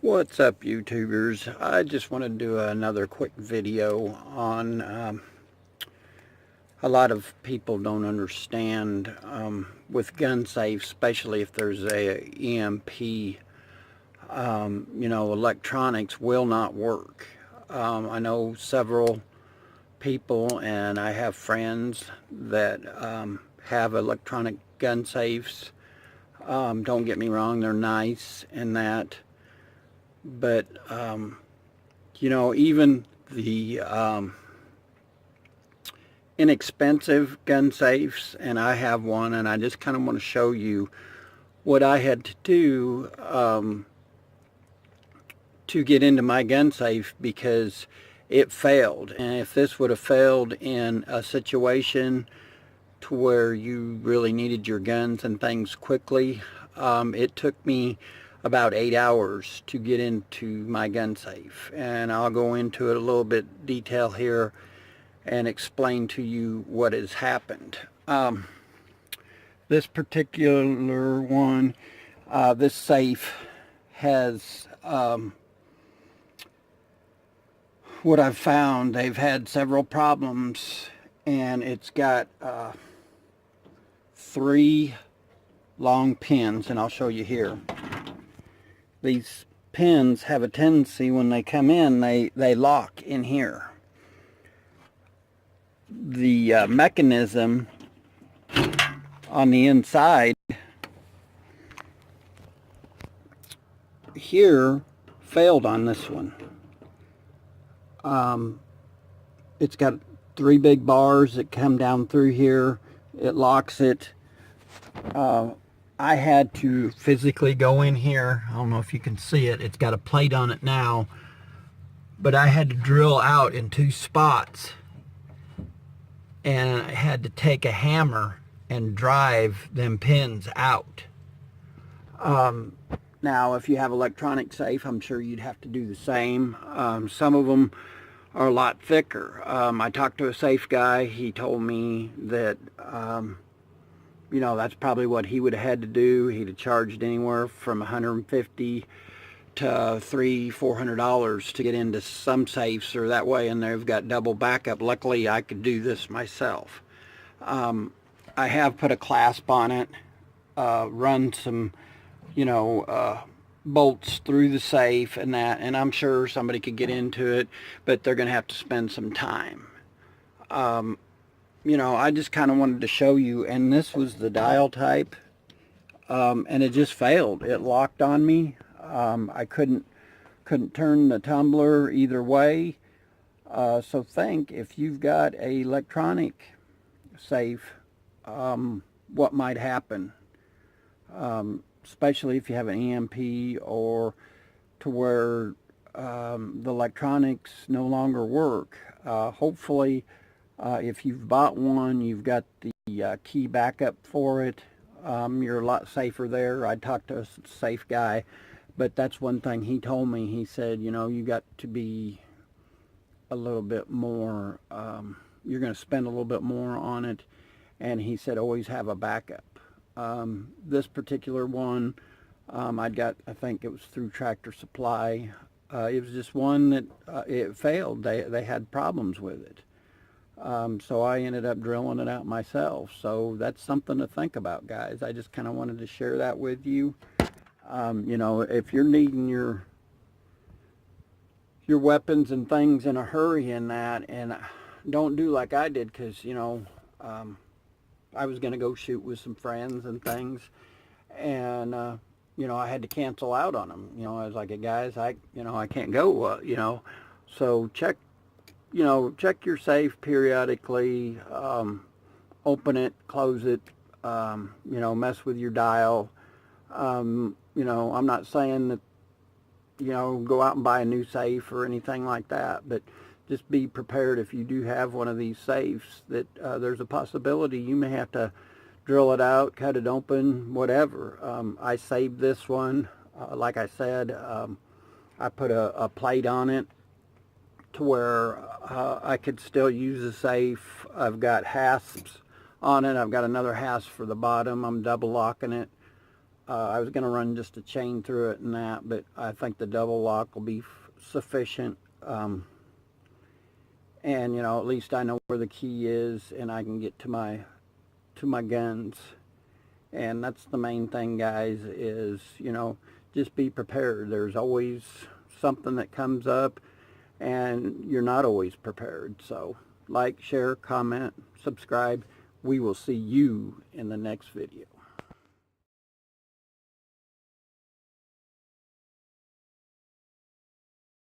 What's up, YouTubers? I just want to do another quick video on a lot of people don't understand with gun safes, especially if there's a EMP, electronics will not work. I know several people, and I have friends that have electronic gun safes. Don't get me wrong, they're nice and that. But, even the inexpensive gun safes, and I have one, and I just kind of want to show you what I had to do to get into my gun safe because it failed. And if this would have failed in a situation to where you really needed your guns and things quickly, it took me about 8 hours to get into my gun safe, and I'll go into it a little bit detail here and explain to you what has happened. This particular one, this safe has what I've found, they've had several problems, and it's got 3 long pins, and I'll show you here. These pins have a tendency, when they come in, they lock in here. The mechanism on the inside here failed on this one. It's got 3 big bars that come down through here. It locks it. I had to physically go in here. I don't know if you can see it. It's got a plate on it now. But I had to drill out in 2 spots. And I had to take a hammer and drive them pins out. Now, if you have electronic safe, I'm sure you'd have to do the same. Some of them are a lot thicker. I talked to a safe guy. He told me that that's probably what he would have had to do. He'd have charged anywhere from $150 to $300-400 to get into some safes, or that way, and they've got double backup. Luckily, I could do this myself. I have put a clasp on it, run some, bolts through the safe and that, and I'm sure somebody could get into it, but they're going to have to spend some time. I just kind of wanted to show you, and this was the dial type, and it just failed. It locked on me. I couldn't turn the tumbler either way. So think, if you've got a electronic safe, what might happen, especially if you have an EMP or to where the electronics no longer work. Hopefully, if you've bought one, you've got the key backup for it. You're a lot safer there. I talked to a safe guy, but that's one thing he told me. He said, you got to be a little bit more, you're going to spend a little bit more on it, and he said always have a backup. This particular one, I think it was through Tractor Supply. It was just one that it failed. They had problems with it. So I ended up drilling it out myself. So that's something to think about, guys. I just kind of wanted to share that with you. If you're needing your weapons and things in a hurry in that, and don't do like I did, because, I was going to go shoot with some friends and things, and, I had to cancel out on them. I was like, hey, guys, I can't go, so check your safe periodically, open it, close it, mess with your dial. I'm not saying that, go out and buy a new safe or anything like that, but just be prepared if you do have one of these safes that there's a possibility you may have to drill it out, cut it open, whatever. I saved this one. Like I said, I put a plate on it to where I could still use the safe. I've got hasps on it. I've got another hasp for the bottom. I'm double locking it. I was going to run just a chain through it and that, but I think the double lock will be sufficient. And you know, at least I know where the key is, and I can get to my guns. And that's the main thing, guys, is, you know, just be prepared. There's always something that comes up, and you're not always prepared. So like, share, comment, subscribe. We will see you in the next video.